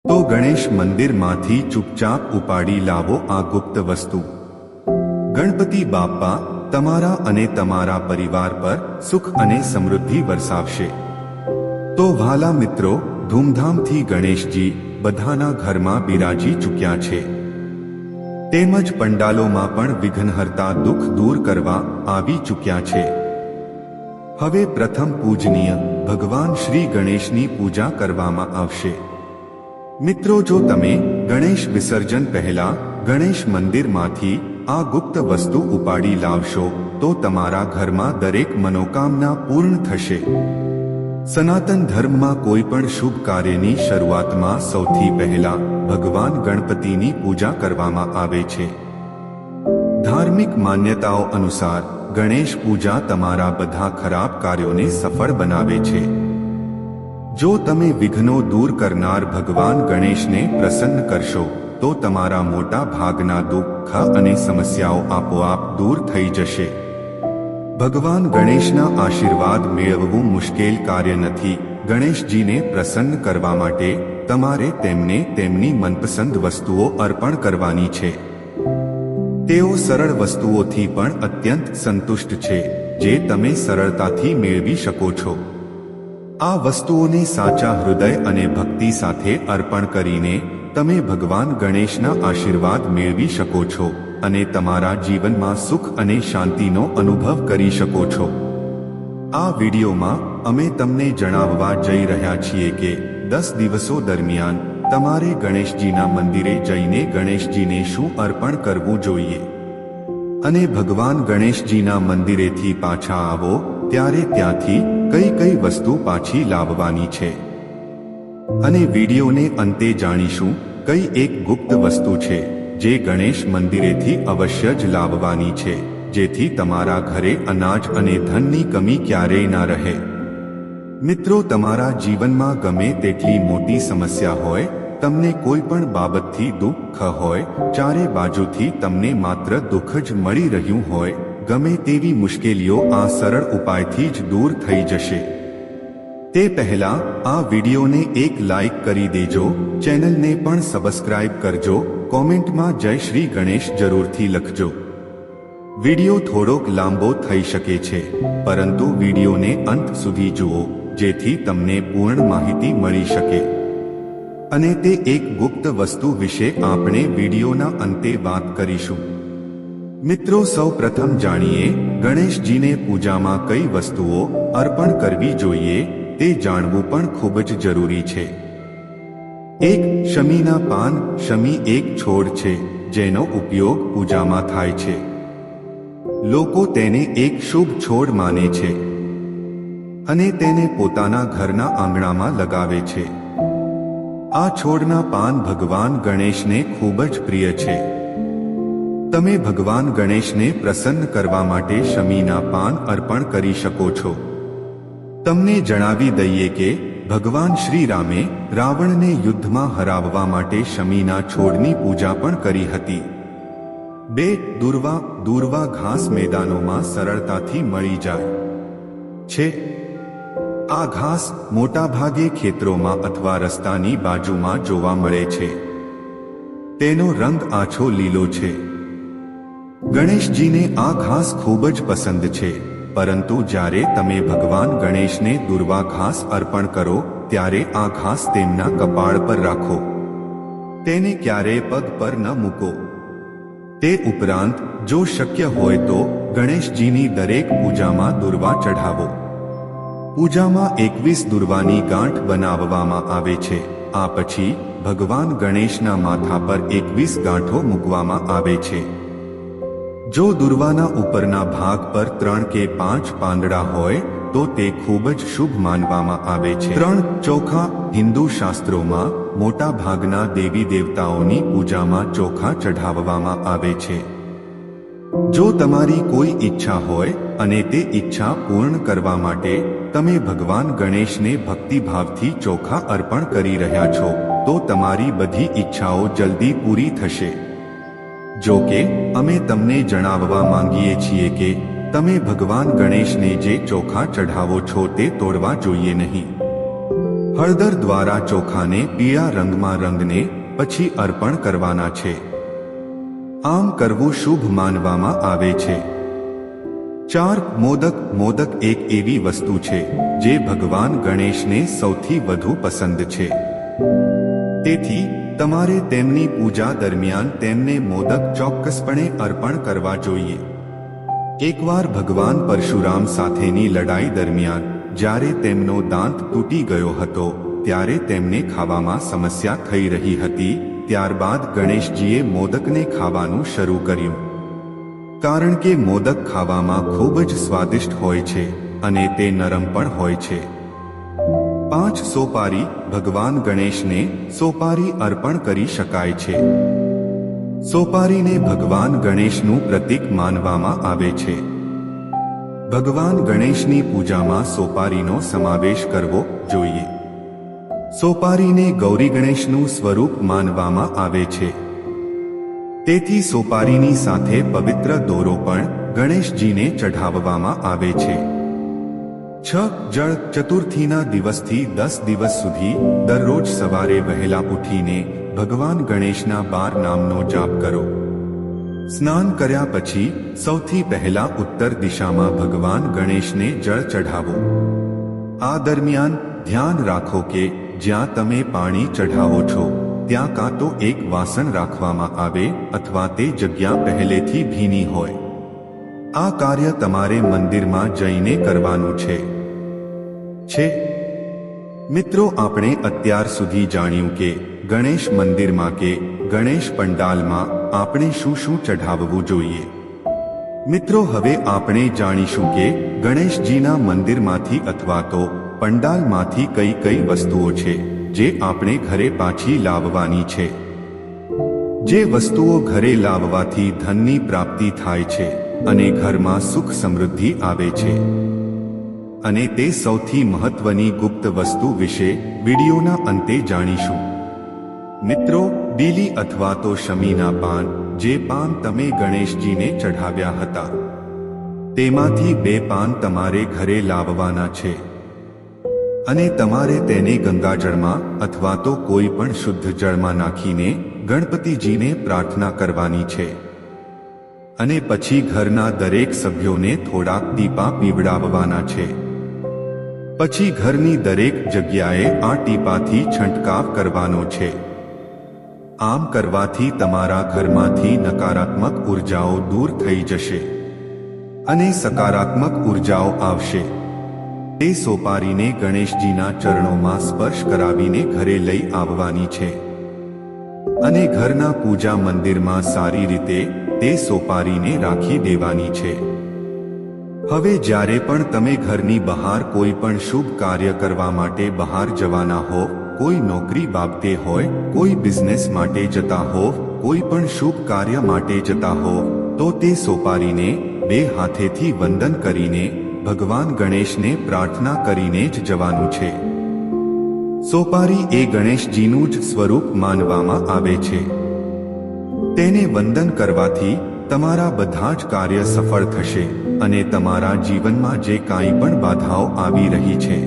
તો ગણેશ મંદિરમાંથી ચૂપચાપ ઉપાડી લાવો આ ગુપ્ત વસ્તુ. ગણપતિ બાપ્પા તમારા અને તમારા પરિવાર પર સુખ અને સમૃદ્ધિ વરસાવશે. તો વહાલા મિત્રો, ધૂમધામથી ગણેશજી બધાના ઘરમાં બિરાજી ચૂક્યા છે. તેમજ પંડાલોમાં પણ વિઘ્નહર્તા દુઃખ દૂર કરવા આવી ચૂક્યા છે. હવે પ્રથમ પૂજનીય ભગવાન શ્રી ગણેશની પૂજા કરવામાં આવશે. મિત્રો, જો તમે ગણેશ વિસર્જન પહેલા ગણેશ મંદિરમાંથી આ ગુપ્ત વસ્તુ ઉપાડી લાવશો તો તમારા ઘરમાં દરેક મનોકામના પૂર્ણ થશે. સનાતન ધર્મમાં કોઈ પણ શુભ કાર્યની શરૂઆતમાં સૌથી પહેલા ભગવાન ગણપતિની પૂજા કરવામાં આવે છે. ધાર્મિક માન્યતાઓ અનુસાર ગણેશ પૂજા તમારા બધા ખરાબ કાર્યોને સફળ બનાવે છે. જો તમે વિઘ્નો દૂર કરનાર ભગવાન ગણેશને પ્રસન્ન કરશો તો તમારા મોટા ભાગના દુઃખ અને સમસ્યાઓ આપોઆપ દૂર થઈ જશે. ભગવાન ગણેશના આશીર્વાદ મેળવવું મુશ્કેલ કાર્ય નથી. ગણેશજીને પ્રસન્ન કરવા માટે તમારે તેમને તેમની મનપસંદ વસ્તુઓ અર્પણ કરવાની છે. તેઓ સરળ વસ્તુઓથી પણ અત્યંત સંતુષ્ટ છે, જે તમે સરળતાથી મેળવી શકો છો. આ વસ્તુઓને સાચા હૃદય અને ભક્તિ સાથે અર્પણ કરીને તમે ભગવાન ગણેશના આશીર્વાદ મેળવી શકો છો અને તમારા જીવનમાં સુખ અને શાંતિનો અનુભવ કરી શકો છો. આ વિડીયોમાં અમે તમને જણાવવા જઈ રહ્યા છીએ કે 10 દિવસો દરમિયાન તમારે ગણેશજીના મંદિરે જઈને ગણેશજીને શું અર્પણ કરવું જોઈએ અને ભગવાન ગણેશજીના મંદિરેથી પાછા આવો ત્યારે ત્યાંથી કઈ કઈ વસ્તુ પાછી લાવવાની છે. અને વિડીયોને અંતે જાણીશું કઈ એક ગુપ્ત વસ્તુ છે જે ગણેશ મંદિરેથી અવશ્ય જ લાવવાની છે, જેથી તમારા ઘરે અનાજ અને ધનની કમી ક્યારેય ના રહે. મિત્રો, તમારા જીવનમાં ગમે તેટલી મોટી સમસ્યા હોય, તમને કોઈ પણ બાબતથી દુઃખ હોય, ચારે બાજુથી તમને માત્ર દુઃખ જ મળી રહ્યું હોય, ગમે તેવી મુશ્કેલીઓ આ સરળ ઉપાયથી જ દૂર થઈ જશે. તે પહેલા આ વિડીયોને એક લાઈક કરી દેજો, ચેનલને પણ સબસ્ક્રાઇબ કરજો, કોમેન્ટમાં જય શ્રી ગણેશ જરૂરથી લખજો. વિડીયો થોડોક લાંબો થઈ શકે છે, પરંતુ વિડીયોને અંત સુધી જુઓ જેથી તમને પૂર્ણ માહિતી મળી શકે. અને તે એક ગુપ્ત વસ્તુ વિશે આપણે વિડીયોના અંતે વાત કરીશું. મિત્રો, સૌ પ્રથમ જાણીએ ગણેશજીને પૂજામાં કઈ વસ્તુઓ અર્પણ કરવી જોઈએ તે જાણવું પણ ખૂબ જ જરૂરી છે. 1. શમીના પાન. શમી એક છોડ છે જેનો ઉપયોગ પૂજામાં થાય છે. લોકો તેને એક શુભ છોડ માને છે અને તેને પોતાના ઘરના આંગણામાં લગાવે છે. આ છોડના પાન ભગવાન ગણેશને ખૂબ જ પ્રિય છે. તમે ભગવાન ગણેશને પ્રસન્ન કરવા માટે શમીના પાન અર્પણ કરી શકો છો. તમને જણાવી દઈએ કે ભગવાન શ્રી રામે રાવણને યુદ્ધમાં હરાવવા માટે શમીના છોડની પૂજા પણ કરી હતી. 2. દૂર્વા ઘાસ મેદાનોમાં સરળતાથી મળી જાય છે. આ ઘાસ મોટાભાગે ખેતરોમાં અથવા રસ્તાની બાજુમાં જોવા મળે છે. તેનો રંગ આછો લીલો છે. ગણેશજીને આ ઘાસ ખૂબ જ પસંદ છે, પરંતુ જ્યારે તમે ભગવાન ગણેશને દૂર્વા ઘાસ અર્પણ કરો ત્યારે આ ઘાસ તેમના કપાળ પર રાખો. તેને ક્યારેય પગ પર ન મૂકો. તે ઉપરાંત જો શક્ય હોય તો ગણેશજીની દરેક પૂજામાં દૂર્વા ચઢાવો. પૂજામાં 21 દૂર્વાની ગાંઠ બનાવવામાં આવે છે. આ પછી ભગવાન ગણેશના માથા પર 21 ગાંઠો મૂકવામાં આવે છે. જો દૂર્વાના ઉપરના ભાગ પર 3 કે 5 પાંદડા હોય તો તે ખૂબ જ શુભ માનવામાં આવે છે. 3. ચોખા. હિન્દુ શાસ્ત્રોમાં મોટા ભાગના દેવી દેવતાઓની પૂજામાં ચોખા ચઢાવવામાં આવે છે. જો તમારી કોઈ ઈચ્છા હોય અને તે ઈચ્છા પૂર્ણ કરવા માટે તમે ભગવાન ગણેશને ભક્તિભાવથી ચોખા અર્પણ કરી રહ્યા છો તો તમારી બધી ઈચ્છાઓ જલ્દી પૂરી થશે. જો કે અમે તમને જણાવવા માંગીએ છીએ કે તમે ભગવાન ગણેશને જે ચોખા ચઢાવો છો તે તોડવા જોઈએ નહીં. હળદર દ્વારા ચોખાને પીળા રંગમાં રંગને પછી અર્પણ કરવાના છે. આમ કરવું શુભ માનવામાં આવે છે. 4. મોદક એક એવી વસ્તુ છે જે ભગવાન ગણેશને સૌથી વધુ પસંદ છે. તેથી તમારે તેમની પૂજા દરમિયાન તેમને મોદક ચોક્કસપણે અર્પણ કરવા જોઈએ. એકવાર ભગવાન પરશુરામ સાથેની લડાઈ દરમિયાન જ્યારે તેમનો દાંત તૂટી ગયો હતો ત્યારે તેમને ખાવામાં સમસ્યા થઈ રહી હતી. ત્યારબાદ ગણેશજીએ મોદકને ખાવાનું શરૂ કર્યું. કારણ કે મોદક ખાવામાં ખૂબ જ સ્વાદિષ્ટ હોય છે અને તે નરમ પણ હોય છે. 5. સોપારી ભગવાન ગણેશને સોપારી અર્પણ કરી શકાય છે. સોપારીને ભગવાન ગણેશનું પ્રતીક માનવામાં આવે છે. ભગવાન ગણેશની પૂજામાં સોપારીનો સમાવેશ કરવો જોઈએ. સોપારીને ગૌરી ગણેશનું સ્વરૂપ માનવામાં આવે છે. તેથી સોપારીની સાથે પવિત્ર દોરો પણ ગણેશજીને ચઢાવવામાં આવે છે. 6. જળ ચતુર્થીના દિવસથી 10 દિવસ સુધી દરરોજ સવારે વહેલા ઉઠીને ભગવાન ગણેશના 12 નામનો જાપ કરો. સ્નાન કર્યા પછી સૌથી પહેલા ઉત્તર દિશામાં ભગવાન ગણેશને જળ ચઢાવો. આ દરમિયાન ધ્યાન રાખો કે જ્યાં તમે પાણી ચઢાવો છો ત્યાં કાં તો એક વાસણ રાખવામાં આવે અથવા તે જગ્યા પહેલેથી ભીની હોય. આ કાર્ય તમારે મંદિરમાં જઈને કરવાનું છે. મિત્રો, આપણે અત્યાર સુધી જાણ્યું કે ગણેશ મંદિરમાં કે ગણેશ પંડાલમાં આપણે શું શું ચઢાવવું જોઈએ. મિત્રો, હવે આપણે જાણીશું કે ગણેશજીના મંદિરમાંથી અથવા તો પંડાલમાંથી કઈ કઈ વસ્તુઓ છે જે આપણે ઘરે પાછી લાવવાની છે. જે વસ્તુઓ ઘરે લાવવાથી ધનની પ્રાપ્તિ થાય છે અને ઘરમાં સુખ સમૃદ્ધિ આવે છે. અને તે સૌથી મહત્વની ગુપ્ત વસ્તુ વિશે વિડીયોના અંતે જાણીશું. મિત્રો, બીલી અથવા તો શમીના પાન, જે પાન તમે ગણેશજીને ચઢાવ્યા હતા, તેમાંથી 2 પાન તમારે ઘરે લાવવાના છે. અને તમારે તેને ગંગાજળમાં અથવા તો કોઈ પણ શુદ્ધ જળમાં નાખીને ગણપતિજીને પ્રાર્થના કરવાની છે. અને પછી ઘરના દરેક સભ્યોને થોડાક ટીપા પીવડાવવાના છે. પછી ઘરની દરેક જગ્યાએ આ ટીપાથી છંટકાવ કરવાનો છે. આમ કરવાથી તમારા ઘરમાંથી નકારાત્મક ઉર્જાઓ દૂર થઈ જશે અને સકારાત્મક ઉર્જાઓ આવશે. તે સોપારીને ગણેશજીના ચરણોમાં સ્પર્શ કરાવીને ઘરે લઈ આવવાની છે અને ઘરના પૂજા મંદિરમાં સારી રીતે તે સોપારીને રાખી દેવાની છે. હવે જ્યારે પણ તમે ઘરની બહાર કોઈ પણ શુભ કાર્ય કરવા માટે બહાર જવાના હો, કોઈ નોકરી બાબતે હોય, કોઈ બિઝનેસ માટે જતા હો, કોઈ પણ શુભ કાર્ય માટે જતા હો, તો તે સોપારીને 2 હાથેથી વંદન કરીને ભગવાન ગણેશને પ્રાર્થના કરીને જ જવાનું છે. સોપારી એ ગણેશજીનું જ સ્વરૂપ માનવામાં આવે છે. તેને વંદન કરવાથી તમારા બધા જ કાર્ય સફળ થશે અને તમારા જીવનમાં જે કાંઈ પણ બાધાઓ આવી રહી છે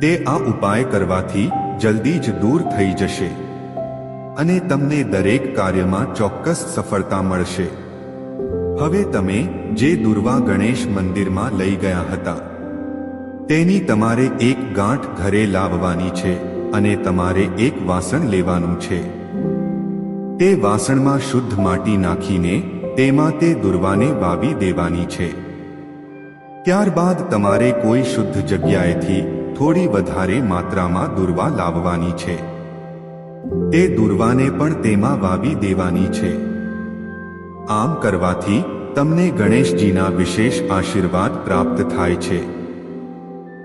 તે આ ઉપાય કરવાથી જલ્દી જ દૂર થઈ જશે અને તમને દરેક કાર્યમાં ચોક્કસ સફળતા મળશે. હવે તમે જે દુર્વા ગણેશ મંદિરમાં લઈ ગયા હતા તેની તમારે એક ગાંઠ ઘરે લાવવાની છે અને તમારે એક વાસણ લેવાનું છે. તે વાસણમાં શુદ્ધ માટી નાખીને તેમાં તે દુર્વાને વાવી દેવાની છે. ત્યારબાદ તમારે કોઈ શુદ્ધ જગ્યાએથી થોડી વધારે માત્રામાં દુર્વા લાવવાની છે. તે દુર્વાને પણ તેમાં વાવી દેવાની છે. આમ કરવાથી તમને ગણેશજીના વિશેષ આશીર્વાદ પ્રાપ્ત થાય છે.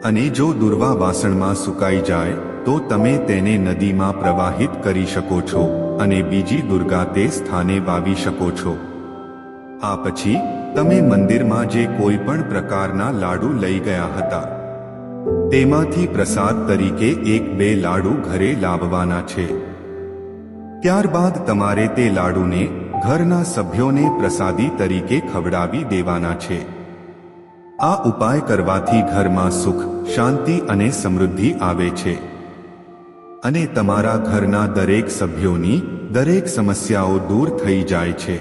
અને જો દુર્વા વાસણમાં સુકાઈ જાય તો તમે તેને નદીમાં પ્રવાહિત કરી શકો છો અને બીજી દુર્ગા તે સ્થાને વાવી શકો છો. આ પછી તમે મંદિરમાં જે કોઈ પણ પ્રકારના લાડુ લઈ ગયા હતા તેમાંથી પ્રસાદ તરીકે 1-2 લાડુ ઘરે લાવવાના છે. ત્યારબાદ તમારે તે લાડુને ઘરના સભ્યોને પ્રસાદી તરીકે ખવડાવી દેવાના છે. આ ઉપાય કરવાથી ઘરમાં સુખ, શાંતિ અને સમૃદ્ધિ આવે છે અને તમારા ઘરના દરેક સભ્યોની દરેક સમસ્યાઓ દૂર થઈ જાય છે.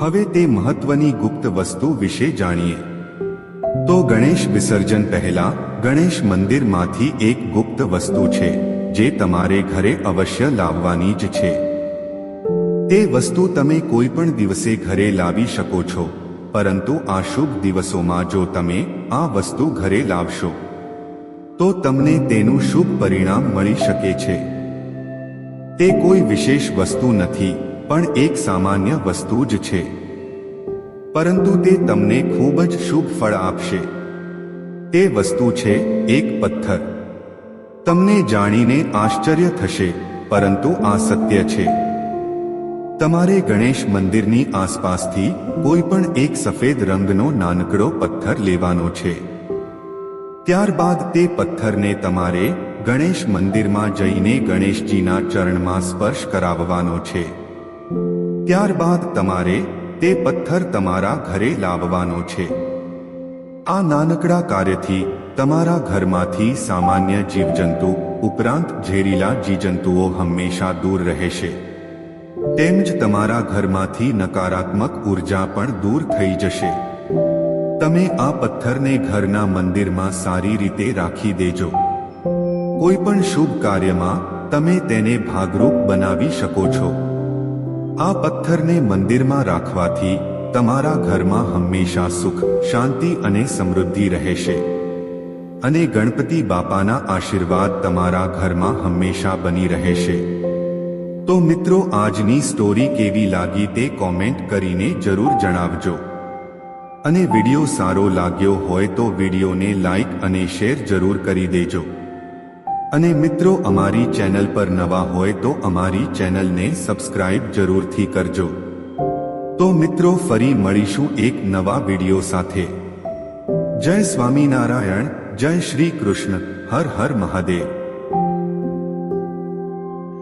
હવે તે મહત્વની ગુપ્ત વસ્તુ વિશે જાણીએ. તો ગણેશ વિસર્જન પહેલા ગણેશ મંદિરમાંથી એક ગુપ્ત વસ્તુ છે જે તમારે ઘરે અવશ્ય લાવવાની જ છે. તે વસ્તુ તમે કોઈ પણ દિવસે ઘરે લાવી શકો છો, પરંતુ આ શુભ દિવસોમાં જો તમે આ વસ્તુ ઘરે લાવશો તો તમને તેનું શુભ પરિણામ મળી શકે છે. તે કોઈ વિશેષ વસ્તુ નથી, પણ એક સામાન્ય વસ્તુ જ છે, પરંતુ તે તમને ખૂબ જ શુભ ફળ આપશે. તે વસ્તુ છે એક પથ્થર. તમને જાણીને આશ્ચર્ય થશે, પરંતુ આ સત્ય છે. તમારે ગણેશ મંદિરની આસપાસથી કોઈ પણ એક સફેદ રંગનો નાનકડો પથ્થર લેવાનો છે. ત્યારબાદ તે પથ્થરને તમારે ગણેશ મંદિરમાં જઈને ગણેશજીના ચરણમાં સ્પર્શ કરાવવાનો છે. ત્યારબાદ તમારે તે પથ્થર તમારા ઘરે લાવવાનો છે. આ નાનકડા કાર્યથી તમારા ઘરમાંથી સામાન્ય જીવજંતુ ઉપરાંત ઝેરીલા જીવજંતુઓ હંમેશા દૂર રહેશે. તેમજ તમારા ઘરમાંથી નકારાત્મક ઉર્જા પણ દૂર થઈ જશે. તમે આ પથ્થરને ઘરના મંદિરમાં સારી રીતે રાખી દેજો. કોઈ પણ શુભ કાર્યમાં તમે તેને ભાગરૂપ બનાવી શકો છો. આ પથ્થરને મંદિરમાં રાખવાથી તમારા ઘરમાં હંમેશા સુખ, શાંતિ અને સમૃદ્ધિ રહેશે અને ગણપતિ બાપાના આશીર્વાદ તમારા ઘરમાં હંમેશા બની રહેશે. તો મિત્રો, આજની સ્ટોરી કેવી લાગી તે કોમેન્ટ કરીને જરૂર જણાવજો. અને વિડિયો સારો લાગ્યો હોય તો વિડિયોને લાઈક અને શેર જરૂર કરી દેજો. અને મિત્રો, અમારી ચેનલ પર નવા હોય તો અમારી ચેનલને સબસ્ક્રાઇબ જરૂરથી કરજો. તો મિત્રો, ફરી મળીશું એક નવા વિડિયો સાથે. જય સ્વામિનારાયણ, જય શ્રી કૃષ્ણ, હર હર મહાદેવ.